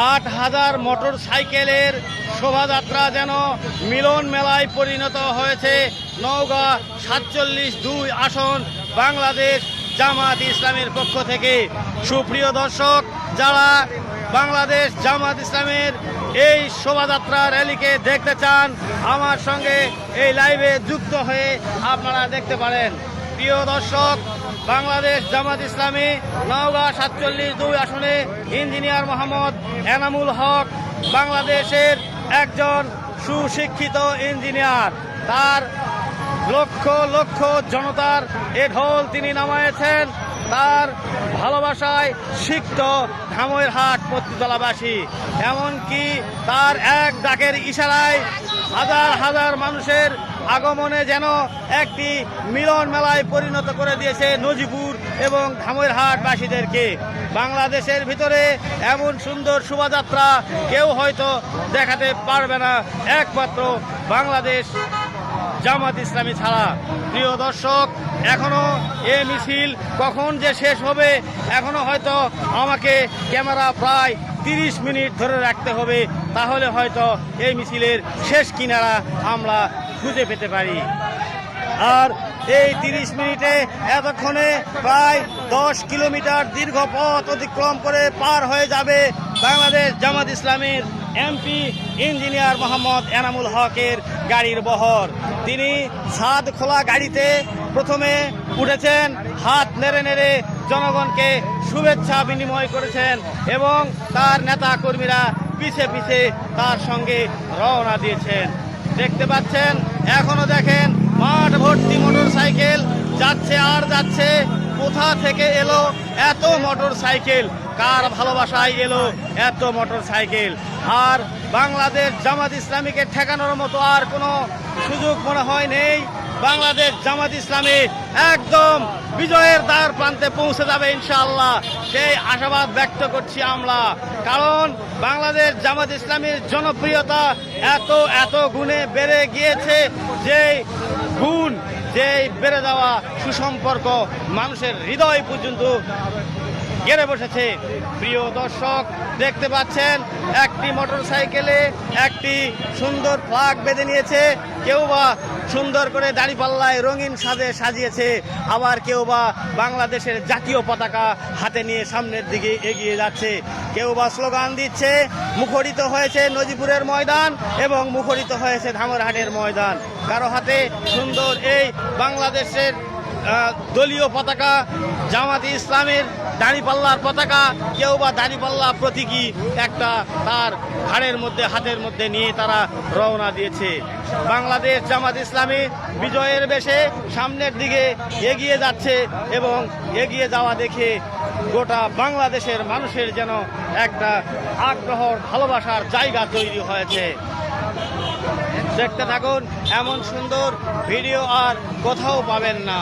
8000 motor সাইকেলের শোভাযাত্রা যেন মিলন মেলায় পরিণত হয়েছে নওগাঁ 47-2 আসন বাংলাদেশ জামাত ইসলামের পক্ষ থেকে। সুপ্রিয় দর্শক, যারা বাংলাদেশ জামাত ইসলামের এই শোভাযাত্রা র্যালিকে দেখতে চান, আমার সঙ্গে এই লাইভে যুক্ত হয়ে আপনারা দেখতে পারেন। প্রিয় দর্শক, বাংলাদেশ জামাত ইসলামী নওগাঁ 47-2 আসনে ইঞ্জিনিয়ার মোহাম্মদ এনামুল হক বাংলাদেশের একজন সুশিক্ষিত ইঞ্জিনিয়ার। তার লক্ষ লক্ষ জনতার এ ঢোল তিনি নামায়েছেন। তার ভালোবাসায় সিক্ত ধামইরহাট পত্নীতলাবাসী, এমনকি তার এক ডাকের ইশারায় হাজার হাজার মানুষের আগমনে যেন একটি মিলন মেলায় পরিণত করে দিয়েছে নজিপুর এবং ধামইরহাটবাসীদেরকে। বাংলাদেশের ভিতরে এমন সুন্দর শোভাযাত্রা কেউ হয়তো দেখাতে পারবে না, একমাত্র বাংলাদেশ জামাত ইসলামী ছাড়া। প্রিয় দর্শক, এখনো এ মিছিল কখন যে শেষ হবে, এখনো হয়তো আমাকে ক্যামেরা প্রায় 30 মিনিট ধরে রাখতে হবে, তাহলে হয়তো এই মিছিলের শেষ কিনারা আমরা খুঁজে পেতে পারি। আর এই 30 মিনিটে এতক্ষণে প্রায় 10 কিলোমিটার দীর্ঘ পথ অতিক্রম করে পার হয়ে যাবে বাংলাদেশ জামাত ইসলামের এমপি ইঞ্জিনিয়ার মোহাম্মদ এনামুল হকের গাড়ির বহর। তিনি ছাদ খোলা গাড়িতে প্রথমে উঠেছেন, হাত নেড়ে নেড়ে জনগণকে শুভেচ্ছা বিনিময় করেছেন এবং তার নেতা কর্মীরা পিছে পিছে তার সঙ্গে রওনা দিয়েছেন। দেখতে পাচ্ছেন, এখনো দেখেন মাঠ ভর্তি মোটর সাইকেল যাচ্ছে আর যাচ্ছে। কোথা থেকে এলো এত মোটর সাইকেল? কার ভালোবাসায় এলো এত মোটর সাইকেল? আর বাংলাদেশ জামাত ইসলামীকে ঠেকানোর মতো আর কোনো সুযোগ মনে হয় নেই। বাংলাদেশ জামাত ইসলামী একদম বিজয়ের দ্বার প্রান্তে পৌঁছে যাবে ইনশাআল্লাহ, সেই আশাবাদ ব্যক্ত করছি আমরা। কারণ বাংলাদেশ জামাত ইসলামীর জনপ্রিয়তা এত এত গুণে বেড়ে গিয়েছে, যে গুণ, যে বেড়ে যাওয়া সুসম্পর্ক মানুষের হৃদয় পর্যন্ত গেড়ে বসেছে। প্রিয় দর্শক, দেখতে পাচ্ছেন একটি মোটর সাইকেলে একটি সুন্দর ফ্ল্যাগ বেঁধে নিয়েছে, কেউ বা সুন্দর করে দাড়িপাল্লায় রঙিন সাজে সাজিয়েছে, আবার কেউ বা বাংলাদেশের জাতীয় পতাকা হাতে নিয়ে সামনের দিকে এগিয়ে যাচ্ছে, কেউ বা স্লোগান দিচ্ছে। মুখরিত হয়েছে নজিপুরের ময়দান এবং মুখরিত হয়েছে ধামইরহাটের ময়দান। কারো হাতে সুন্দর এই বাংলাদেশের দলীয় পতাকা, জামাতে ইসলামের দাড়িপাল্লার পতাকা, কেউ বা দাড়িপাল্লা প্রতীকী একটা তার ঘাড়ের মধ্যে হাতের মধ্যে নিয়ে তারা রওনা দিয়েছে। বাংলাদেশ জামাত ইসলামী বিজয়ের বেশে সামনের দিকে এগিয়ে যাচ্ছে এবং এগিয়ে যাওয়া দেখে গোটা বাংলাদেশের মানুষের যেন একটা আগ্রহ ভালোবাসার জায়গা তৈরি হয়েছে। দেখতে থাকুন, এমন সুন্দর ভিডিও আর কোথাও পাবেন না।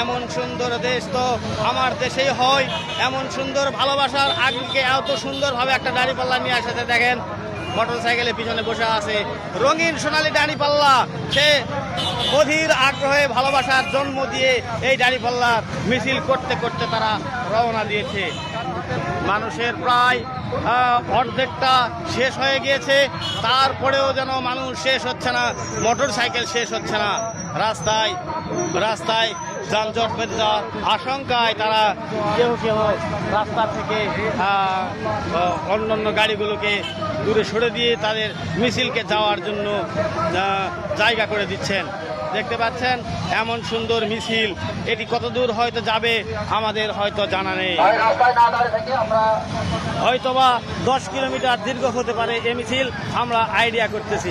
এমন সুন্দর দেশ তো আমার দেশেই হয়। এমন সুন্দর ভালোবাসার আগে এত সুন্দরভাবে একটা দাড়িপাল্লা নিয়ে আসতে দেখেন, মোটর সাইকেলের পিছনে বসে আছে রঙিন সোনালী দাড়িপাল্লা। সে অধীর আগ্রহে ভালোবাসার জন্ম দিয়ে এই দাড়িপাল্লার মিছিল করতে করতে তারা রওনা দিয়েছে। মানুষের প্রায় অর্ধেকটা শেষ হয়ে গিয়েছে, তারপরেও যেন মানুষ শেষ হচ্ছে না, মোটর সাইকেল শেষ হচ্ছে না। রাস্তায় রাস্তায় যানজট বেঁধে যাওয়ার আশঙ্কায় তারা কেউ কেউ রাস্তা থেকে অন্যান্য গাড়িগুলোকে দূরে সরে দিয়ে তাদের মিছিলকে যাওয়ার জন্য জায়গা করে দিচ্ছেন। দেখতে পাচ্ছেন এমন সুন্দর মিছিল, এটি কত দূর হয়তো যাবে আমাদের হয়তো জানা নেই। হয়তোবা 10 কিলোমিটার দীর্ঘ হতে পারে এ মিছিল, আমরা আইডিয়া করতেছি।